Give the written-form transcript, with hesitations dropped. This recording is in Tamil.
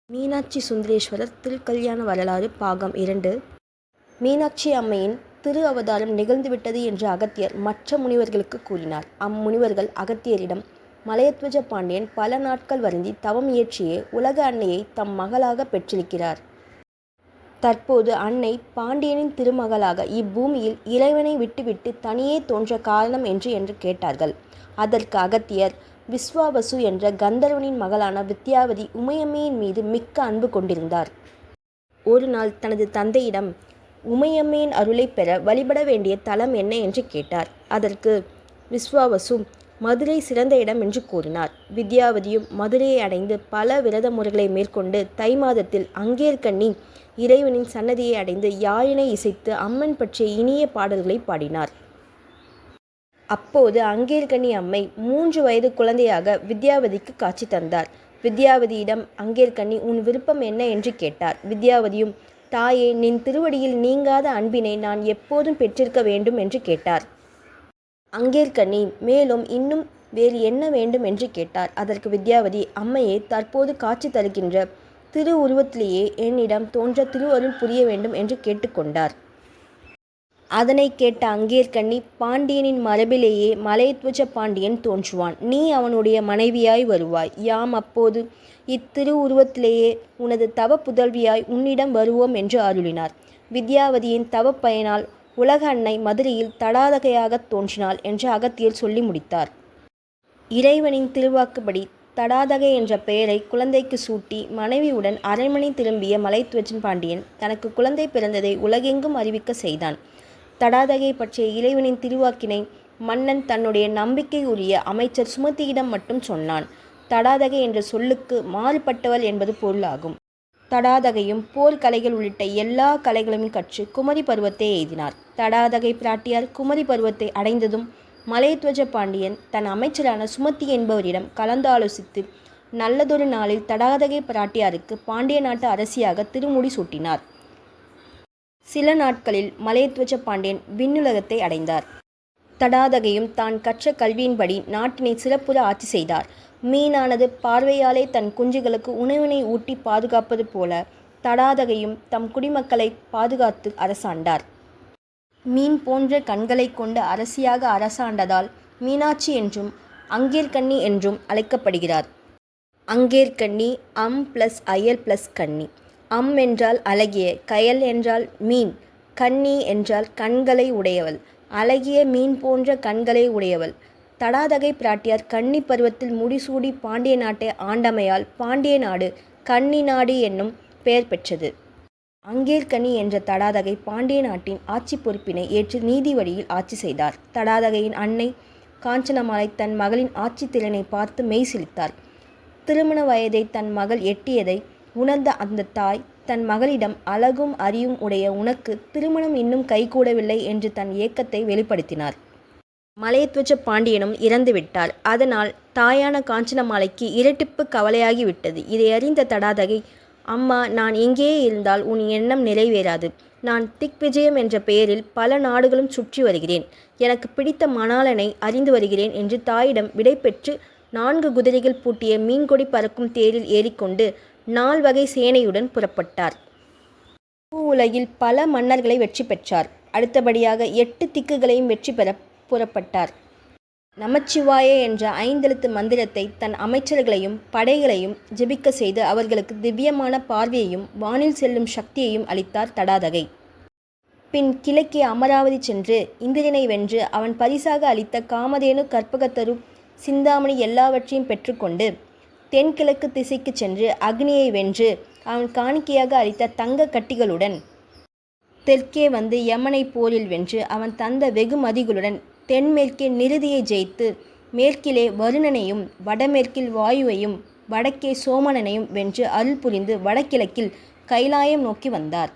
மீனாட்சி சுந்தரேஸ்வரர் திருக்கல்யாண வரலாறு பாகம் 2. மீனாட்சி அம்மையின் திரு அவதாரம் நிகழ்ந்துவிட்டது என்று அகத்தியர் மற்ற முனிவர்களுக்கு கூறினார். அம்முனிவர்கள் அகத்தியரிடம், மலையத்வஜ பாண்டியன் பல நாட்கள் வருந்தி தவம் இயற்றியே உலக அன்னையை தம் மகளாக பெற்றிருக்கிறார். தற்போது அன்னை பாண்டியனின் திருமகளாக இப்பூமியில் இறைவனை விட்டுவிட்டு தனியே தோன்ற காரணம் என்று கேட்டார்கள். அதற்கு அகத்தியர், விஸ்வாவசு என்ற கந்தர்வனின் மகளான வித்யாவதி உமையம்மையின் மீது மிக்க அன்பு கொண்டிருந்தார். ஒரு நாள் தனது தந்தையிடம் உமையம்மையின் அருளை பெற வழிபட வேண்டிய தலம் என்ன என்று கேட்டார். அதற்கு விஸ்வாவசு மதுரை சிறந்த இடம் என்று கூறினார். வித்யாவதியும் மதுரையை அடைந்து பல விரத முறைகளை மேற்கொண்டு தை மாதத்தில் அங்கேற்கண்ணி இறைவனின் சன்னதியை அடைந்து யாழினை இசைத்து அம்மன் பற்றிய இனிய பாடல்களை பாடினார். அப்போது அங்கேற்கண்ணி அம்மை 3 வயது குழந்தையாக வித்யாவதிக்கு காட்சி தந்தார். வித்யாவதியிடம் அங்கேற்கண்ணி உன் விருப்பம் என்ன என்று கேட்டார். வித்யாவதியும், தாயே, நின் திருவடியில் நீங்காத அன்பினை நான் எப்போதும் பெற்றிருக்க வேண்டும் என்று கேட்டார். அங்கேற்கண்ணி மேலும் இன்னும் வேறு என்ன வேண்டும் என்று கேட்டார். அதற்கு வித்யாவதி, அம்மையே, தற்போது காட்சி தருகின்ற திரு உருவத்திலேயே என்னிடம் தோன்ற திருவருள் புரிய வேண்டும் என்று கேட்டுக்கொண்டார். அதனை கேட்ட அங்கேற்கண்ணி, பாண்டியனின் மரபிலேயே மலையத்வஜ பாண்டியன் தோன்றுவான். நீ அவனுடைய மனைவியாய் வருவாய். யாம் அப்போது இத்திரு உருவத்திலேயே உனது தவ புதல்வியாய் உன்னிடம் வருவோம் என்று அருளினார். வித்யாவதியின் தவ பயனால் உலக அன்னை மதுரையில் தடாதகையாகத் தோன்றினாள் என்று அகத்தியர் சொல்லி முடித்தார். இறைவனின் திருவாக்குப்படி தடாதகை என்ற பெயரை குழந்தைக்கு சூட்டி மனைவியுடன் அரண்மனை திரும்பிய மலையத்வஜ பாண்டியன் தனக்கு குழந்தை பிறந்ததை உலகெங்கும் அறிவிக்க செய்தான். தடாதகை பற்றிய இறைவனின் திருவாக்கினை மன்னன் தன்னுடைய நம்பிக்கை உரிய அமைச்சர் சுமதியிடம் மட்டும் சொன்னான். தடாதகை என்ற சொல்லுக்கு மாறுபட்டவள் என்பது பொருளாகும். தடாதகையும் போர் கலைகள் உள்ளிட்ட எல்லா கலைகளையும் கற்று குமரி பருவத்தை எய்தினார். தடாதகை பிராட்டியார் குமரி பருவத்தை அடைந்ததும் மலையத்வஜ பாண்டியன் தன் அமைச்சரான சுமதி என்பவரிடம் கலந்தாலோசித்து நல்லதொரு நாளில் தடாதகை பிராட்டியாருக்கு பாண்டிய நாட்டு அரசியாக திருமுடி சூட்டினார். சில நாட்களில் மலையத்வஜ பாண்டியன் விண்ணுலகத்தை அடைந்தார். தடாதகையும் தான் கற்ற கல்வியின்படி நாட்டினை சிறப்புற ஆட்சி செய்தார். மீனானது பார்வையாலே தன் குஞ்சுகளுக்கு உணவினை ஊட்டி பாதுகாப்பது போல தடாதகையும் தம் குடிமக்களை பாதுகாத்து அரசாண்டார். மீன் போன்ற கண்களை கொண்ட அரசியாக அரசாண்டதால் மீனாட்சி என்றும் அங்கேற்கண்ணி என்றும் அழைக்கப்படுகிறார். அங்கேற்கண்ணி அம் + அயல் + கண்ணி. அம் என்றால் அழகிய, கயல் என்றால் மீன், கண்ணி என்றால் கண்களை உடையவள், அழகிய மீன் போன்ற கண்களை உடையவள். தடாதகை பிராட்டியார் கன்னி பருவத்தில் முடிசூடி பாண்டிய நாட்டை ஆண்டமையால் பாண்டிய நாடு கன்னி நாடு என்னும் பெயர் பெற்றது. அங்கேற்கண்ணி என்ற தடாதகை பாண்டிய நாட்டின் ஆட்சி பொறுப்பினை ஏற்று நீதி வழியில் ஆட்சி செய்தார். தடாதகையின் அன்னை காஞ்சனமாலை தன் மகளின் ஆட்சி திறனை பார்த்து மெய் சிலிர்த்தார். திருமண வயதை தன் மகள் எட்டியதை உணர்ந்த அந்த தாய் தன் மகளிடம், அழகும் அறிவும் உடைய உனக்கு திருமணம் இன்னும் கைகூடவில்லை என்று தன் ஏக்கத்தை வெளிப்படுத்தினார். மலையத்வஜ பாண்டியனும் இறந்துவிட்டார். அதனால் தாயான காஞ்சனமாலைக்கு இரட்டிப்பு கவலையாகிவிட்டது. இதை அறிந்த தடாதகை, அம்மா, நான் இங்கேயே இருந்தால் உன் எண்ணம் நிறைவேறாது. நான் திக்விஜயம் என்ற பெயரில் பல நாடுகளும் சுற்றி வருகிறேன். எனக்கு பிடித்த மணாளனை அறிந்து வருகிறேன் என்று தாயிடம் விடைபெற்று 4 குதிரைகள் பூட்டிய மீன்கொடி பறக்கும் தேரில் ஏறிக்கொண்டு 4 வகை சேனையுடன் புறப்பட்டார். உலகில் பல மன்னர்களை வெற்றி பெற்றார். அடுத்தபடியாக 8 திக்குகளையும் வெற்றி பெற புறப்பட்டார். நமச்சிவாய என்ற 5 எழுத்து மந்திரத்தை தன் அமைச்சர்களையும் படைகளையும் ஜெபிக்க செய்து அவர்களுக்கு திவ்யமான பார்வையையும் வானில் செல்லும் சக்தியையும் அளித்தார் தடாதகை. பின் கிழக்கே அமராவதி சென்று இந்திரனை வென்று அவன் பரிசாக அளித்த காமதேனு, கற்பகத்தரு, சிந்தாமணி எல்லாவற்றையும் பெற்றுக்கொண்டு தென்கிழக்கு திசைக்கு சென்று அக்னியை வென்று அவன் காணிக்கையாக அளித்த தங்க கட்டிகளுடன் தெற்கே வந்து யமனை போரில் வென்று அவன் தந்த வெகுமதிகளுடன் தென்மேற்கே நிருதியை ஜெயித்து மேற்கிலே வருணனையும் வடமேற்கில் வாயுவையும் வடக்கே சோமனனையும் வென்று அருள் புரிந்து வடகிழக்கில் கைலாயம் நோக்கி வந்தார்.